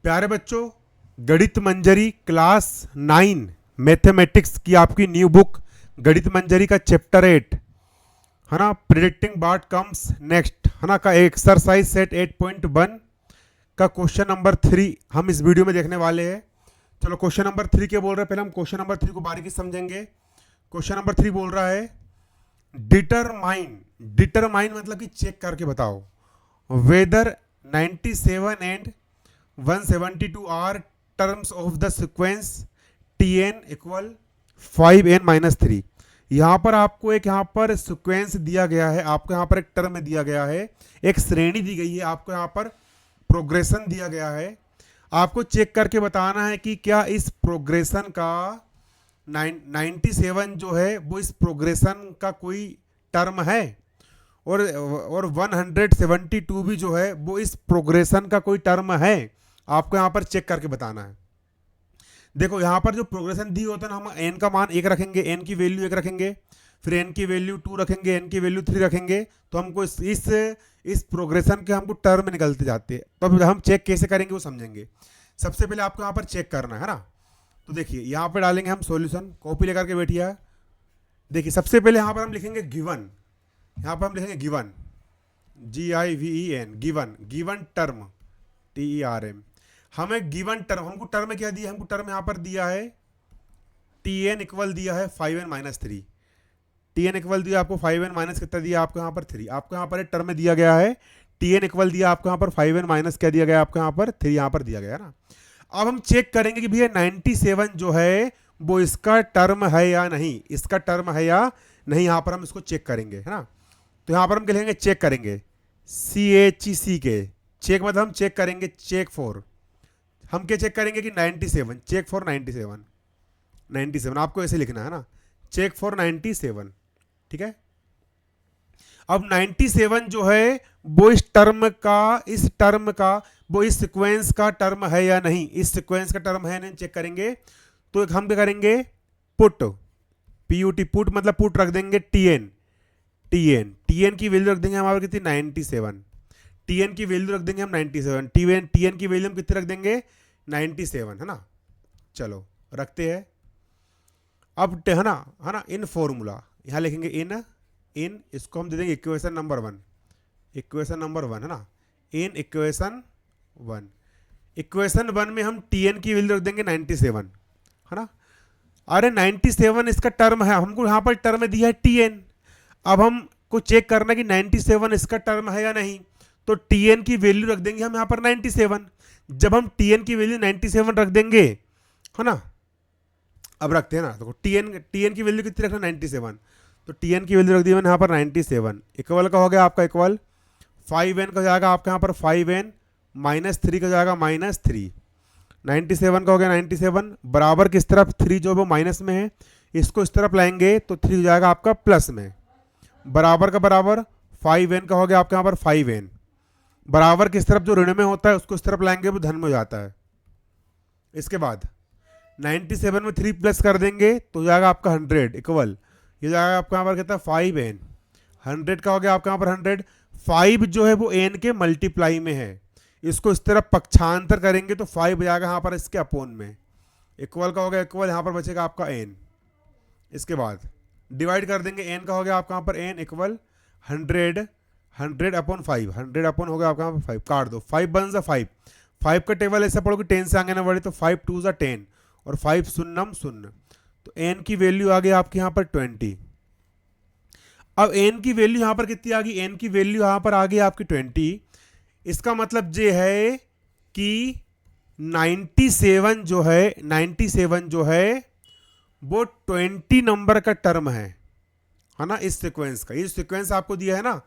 प्यारे बच्चों, गणित मंजरी क्लास 9 मैथमेटिक्स की आपकी न्यू बुक गणित मंजरी का चैप्टर 8 है ना, प्रिडिक्टिंग व्हाट कम्स नेक्स्ट है ना का एक्सरसाइज सेट 8.1 का क्वेश्चन नंबर 3 हम इस वीडियो में देखने वाले हैं। चलो क्वेश्चन नंबर 3 क्या बोल रहा है, पहले हम क्वेश्चन नंबर 3 को बारीकी समझेंगे। क्वेश्चन नंबर 3 बोल रहा है डिटरमाइन मतलब कि चेक करके बताओ whether 97 and 172 are terms of the sequence tn equal 5n-3। यहाँ पर आपको एक यहाँ पर सीक्वेंस दिया गया है, आपको यहाँ पर एक टर्म दिया गया है, एक श्रेणी दी गई है, आपको यहाँ पर प्रोग्रेशन दिया गया है। आपको चेक करके बताना है कि क्या इस प्रोग्रेशन का 97 जो है वो इस प्रोग्रेशन का कोई टर्म है और 172 भी जो है वो इस प्रोग्रेशन का कोई टर्म है। आपको यहाँ पर चेक करके बताना है। देखो यहाँ पर जो प्रोग्रेशन दी होता है ना, हम n का मान 1 रखेंगे, n की वैल्यू 1 रखेंगे, फिर n की वैल्यू 2 रखेंगे, n की वैल्यू 3 रखेंगे, तो हमको इस प्रोग्रेशन के हमको टर्म निकलते जाते हैं। तो अब हम चेक कैसे करेंगे वो समझेंगे। सबसे पहले आपको यहाँ पर चेक करना है ना, तो देखिए यहाँ पर डालेंगे हम सॉल्यूशन, कॉपी लेकर के बैठिए। देखिए सबसे पहले यहाँ पर हम लिखेंगे गिवन, यहाँ पर हम लिखेंगे given GIVEN given term TERM। हमें गिवन टर्म, हमको टर्म क्या दिया, हमको टर्म यहाँ पर दिया है tn इक्वल दिया है 5n-3। tn इक्वल दिया आपको 5n माइनस कितना दिया आपको यहाँ पर 3। आपको यहाँ पर एक टर्म दिया गया है tn इक्वल दिया आपको यहाँ पर 5n माइनस क्या दिया गया आपको यहाँ पर 3 यहाँ पर दिया गया है ना। अब हम चेक करेंगे कि भैया 97 जो है वो इसका टर्म है या नहीं, इसका टर्म है या नहीं, यहाँ पर हम इसको चेक करेंगे है ना। तो यहाँ पर हम क्या लिखेंगे, चेक करेंगे CHEC के, चेक मतलब हम चेक करेंगे चेक फॉर, हम क्या चेक करेंगे कि 97 चेक फॉर 97 आपको ऐसे लिखना है ना, चेक फॉर 97। ठीक है, अब 97 जो है वो इस टर्म का वो इस सीक्वेंस का टर्म है या नहीं, इस सीक्वेंस का टर्म है नहीं, चेक करेंगे। तो एक हम क्या करेंगे पुट पुट मतलब पुट रख देंगे tn की वैल्यू रख देंगे हमारे कितनी 97, tn की वैल्यू रख देंगे हम 97, tn की वैल्यू हम कितने रख देंगे 97 है ना। चलो रखते हैं। अब है ना इन फॉर्मूला यहाँ लिखेंगे इन इसको हम दे देंगे इक्वेशन नंबर 1 है ना, इन इक्वेशन 1 में हम tn की वैल्यू रख देंगे 97 है ना। अरे 97 इसका टर्म है, हमको यहाँ पर टर्म दिया है tn। अब हमको चेक करना है कि 97 इसका टर्म है या नहीं, तो tn की वैल्यू रख देंगे हम यहाँ पर 97। जब हम tn की वैल्यू 97 रख देंगे है ना, अब रखते हैं ना, देखो tn की वैल्यू कितनी रखना 97, तो tn की वैल्यू रख दी मैंने यहाँ पर 97 इक्वल का हो गया आपका इक्वल 5n का हो जाएगा आपका यहाँ पर 5n माइनस 3 का हो जाएगा -3। 97 का हो गया 97 बराबर किस तरफ 3 जो वो माइनस में है, इसको इस तरफ लाएंगे तो 3 हो जाएगा आपका प्लस में, बराबर का बराबर 5n का हो गया आपके यहाँ पर 5n बराबर किस तरफ जो ऋण में होता है उसको इस तरफ लाएंगे वो धन में हो जाता है। इसके बाद 97 में 3 प्लस कर देंगे तो हो जाएगा आपका 100 इक्वल, ये जाएगा आपका यहाँ पर कितना 5n, 100 का हो गया आपका यहाँ पर 100। 5 जो है वो n के मल्टीप्लाई में है, इसको इस तरफ पक्षांतर करेंगे तो 5 हो जाएगा यहाँ पर इसके अपोन में, इक्वल का हो गया इक्वल, यहाँ पर बचेगा आपका n। इसके बाद डिवाइड कर देंगे, n का हो गया आपका यहाँ पर n इक्वल 100 अपॉन 5, 100 अपॉन हो गया आपका यहाँ पर 5, काट दो 5 बन जा 5 का टेबल ऐसा पढ़ो कि 10 से आगे ना बढ़े, तो 5 2 जा 10 और 5 शून्यम शून्य, तो n की वैल्यू आ गई आपके यहाँ पर 20। अब n की वैल्यू यहाँ पर कितनी आ गई, n की वैल्यू यहाँ पर आ गई आपकी 20। इसका मतलब ये है कि 97 जो है वो 20 नंबर का टर्म है ना, इस सीक्वेंस का। ये सीक्वेंस आपको दिया है ना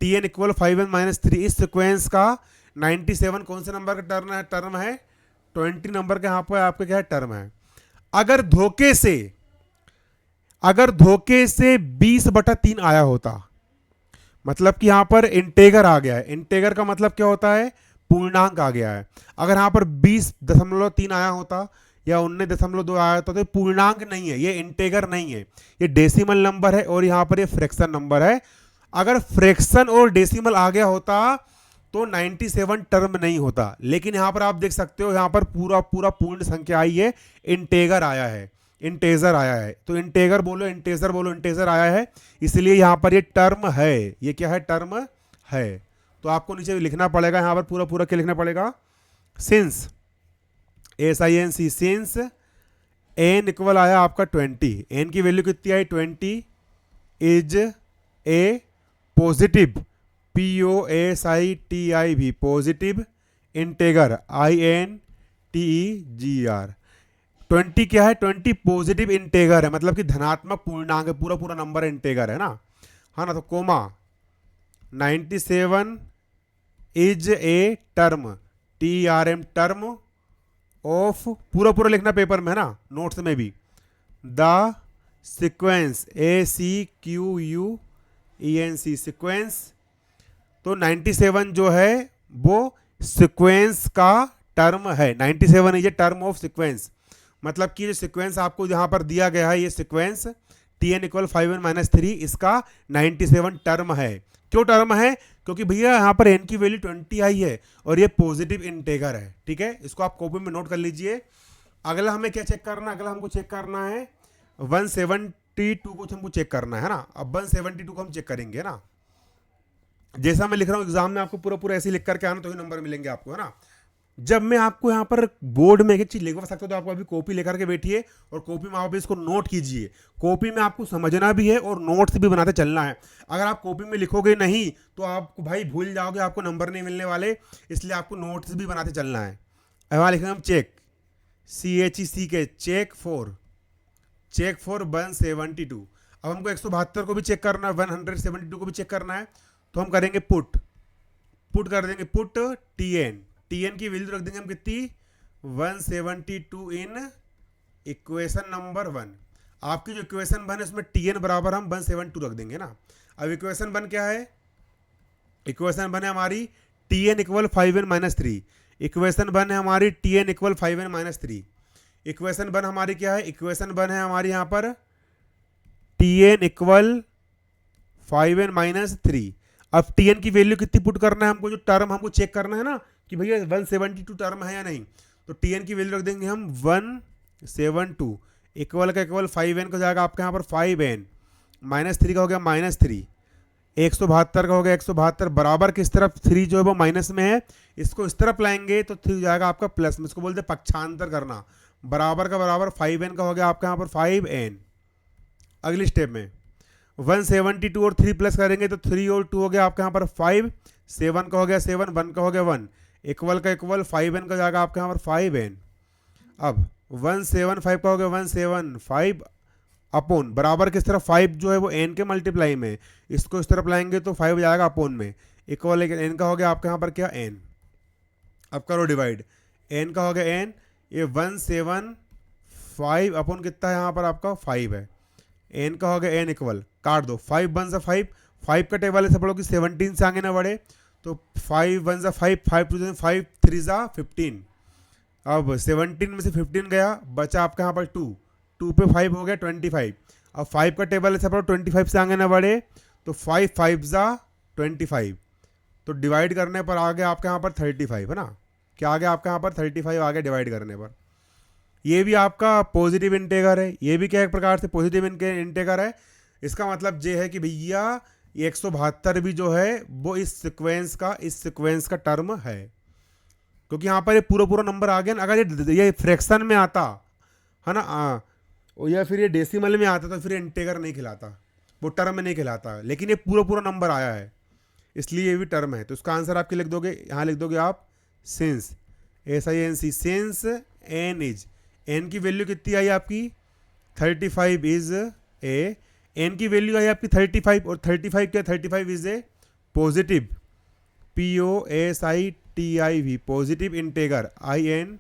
tn इक्वल 5n-3, इस सीक्वेंस का 97 कौन से नंबर का टर्म है 20 नंबर का यहाँ पर आपका क्या है टर्म है। अगर धोखे से 20/3 आया होता, मतलब कि यहाँ पर इंटेगर आ गया है, इंटेगर का मतलब क्या होता है पूर्णांक आ गया है। अगर यहाँ पर 20.3 आया होता या 19.2 आया होता तो पूर्णांक नहीं है, ये इंटेगर नहीं है, ये डेसिमल नंबर है और यहाँ पर ये फ्रैक्शन नंबर है। अगर फ्रैक्शन और डेसिमल आ गया होता तो 97 टर्म नहीं होता। लेकिन यहां पर आप देख सकते हो, यहां पर पूरा पूरा पूर्ण संख्या आई है, इंटेगर आया है, इंटेजर आया है। तो इंटेगर बोलो, इंटेजर बोलो, इंटेजर आया है, इसलिए यहां पर ये टर्म है। ये क्या है? टर्म है। तो आपको नीचे लिखना पड़ेगा, यहां पर पूरा पूरा क्या लिखना पड़ेगा? Since, SINC, since n equal आया आपका 20, एन की वैल्यू कितनी आई? 20 is a positive, POSITIV, positive integer, INTEGR। 20 क्या है? 20 पॉजिटिव इंटेगर है, मतलब कि धनात्मक पूर्णांक है, पूरा पूरा नंबर इंटेगर है ना, हाँ ना। तो comma 97 is a term, TRM, term of, पूरा पूरा लिखना पेपर में है ना, नोट्स में भी, द सीक्वेंस, ACQUENC, सीक्वेंस। तो 97 जो है वो सीक्वेंस का टर्म है। 97 is a term of sequence, मतलब कि जो सीक्वेंस आपको यहां पर दिया गया है, ये सीक्वेंस TN इक्वल 5n - 3, इसका 97 टर्म है। क्यों टर्म है? क्योंकि भैया यहाँ पर n की वैल्यू 20 आई है और ये पॉजिटिव इंटेगर है। ठीक है, इसको आप कॉपी में नोट कर लीजिए। अगला हमें क्या चेक करना है? अगला हमको चेक करना है 172 को हमको चेक करना है ना। अब 172 को हम चेक करेंगे ना, जैसा मैं लिख रहा हूँ एग्जाम में, आपको पूरा पूरा ऐसे लिख करके आना, तो ही नंबर मिलेंगे आपको, है ना। जब मैं आपको यहाँ पर बोर्ड में एक चीज लिखवा सकता हूँ, तो आपको अभी कॉपी लेकर के बैठिए और कॉपी में आप इसको नोट कीजिए। कॉपी में आपको समझना भी है और नोट्स भी बनाते चलना है। अगर आप कॉपी में लिखोगे नहीं तो आपको भाई भूल जाओगे, आपको नंबर नहीं मिलने वाले, इसलिए आपको नोट्स भी बनाते चलना है। वहाँ लिखेंगे हम चेक, CHECK, चेक फॉर 172। अब हमको 172 को भी चेक करना है, 172 को भी चेक करना है, तो हम करेंगे पुट कर देंगे, पुट TN की वैल्यू रख देंगे हम कितनी? 172 इन इक्वेशन नंबर 1। आपकी जो इक्वेशन 1 है उसमें TN बराबर हम 172 रख देंगे ना। अब इक्वेशन 1 क्या है? इक्वेशन 1 है हमारी TN इक्वल 5n - 3। इक्वेशन 1 है हमारी TN इक्वल 5n - 3। इक्वेशन 1 हमारी क्या है? इक्वेशन 1 है हमारी यहाँ पर TN इक्वल 5n - 3। अब TN की वैल्यू कितनी पुट करना है हमको? जो टर्म हमको चेक करना है ना कि भैया 172 टर्म है या नहीं, तो TN की वैल्यू रख देंगे हम 172, इक्वल का इक्वल 5n का जाएगा आपके यहाँ पर 5n, -3 का हो गया -3, 172 का हो गया 172, बराबर किस तरफ? 3 जो है वो माइनस में है, इसको इस तरफ लाएंगे तो 3 जाएगा आपका प्लस में, इसको बोलते हैं पक्षांतर करना। बराबर का बराबर 5n का हो गया आपके यहाँ पर 5n। अगली स्टेप में 172 और 3 प्लस करेंगे तो 3 और 2 हो गया आपके यहाँ पर 5, 7 का हो गया 7, 1 का हो गया 1, इक्वल का इक्वल 5n का जाएगा आपके यहाँ पर 5n। अब 175 का हो गया 175 अपोन, बराबर किस तरफ? 5 जो है वो n के मल्टीप्लाई में, इसको इस तरफ लाएंगे तो 5 जाएगा अपोन में, इक्वल n का हो गया आपके यहाँ पर क्या? n। अब करो डिवाइड, n का हो गया n, ये 175 अपोन कितना है यहाँ पर आपका? 5 है। n का हो गया n इक्वल, काट दो, 5 1 सा 5, 5 का टेबल ऐसे पढ़ो कि 17 से आगे ना बढ़े, तो 5 1 सा 5, 5 2 5 3 सा 15। अब 17 में से 15 गया, बचा आपका यहाँ पर 2, 2 पे 5 हो गया 25। अब 5 का टेबल ऐसे पढ़ो 25 से आगे ना बढ़े, तो 5 5 सा 25, तो डिवाइड करने पर आ गया आपके यहाँ पर 35, है ना। क्या आ गया आपके यहाँ पर? 35 आ गया डिवाइड करने पर। ये भी आपका पॉजिटिव इंटेगर है, ये भी क्या एक प्रकार से पॉजिटिव इंटेगर है। इसका मतलब ये है कि भैया ये 172 भी जो है वो इस सीक्वेंस का टर्म है, क्योंकि यहाँ पर ये पूरा पूरा नंबर आ गया ना। अगर ये फ्रैक्शन में आता है ना, या फिर ये डेसिमल में आता तो फिर इंटेगर नहीं खिलाता, वो टर्म में नहीं खिलाता, लेकिन ये पूरा पूरा नंबर आया है इसलिए ये भी टर्म है। तो इसका आंसर आपके लिख दोगे, यहाँ लिख दोगे आप since, SINC, since n is, n की वैल्यू कितनी आई आपकी? 35 इज ए, n की वैल्यू आई आपकी 35, और 35 क्या? 35 is a positive, POSITIV, positive integer, INTEGR,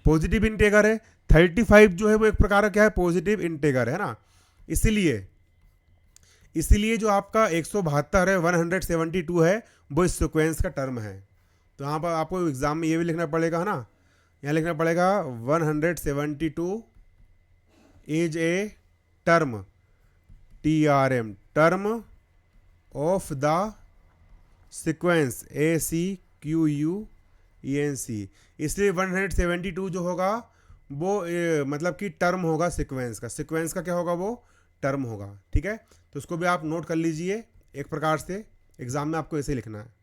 positive integer है। 35 जो है वो एक प्रकार का क्या है? पॉजिटिव इंटेगर है ना। इसीलिए जो आपका 172 है, 172 है, वो इस सीक्वेंस का टर्म है। तो यहाँ पर आपको एग्जाम में ये भी लिखना पड़ेगा, है ना, यहाँ लिखना पड़ेगा 172 is a term, TRM, term of the sequence, ACQUENC, इसलिए 172 जो होगा वो मतलब कि टर्म होगा सीक्वेंस का। सीक्वेंस का क्या होगा, वो टर्म होगा। ठीक है, तो उसको भी आप नोट कर लीजिए, एक प्रकार से एग्जाम में आपको ऐसे लिखना है।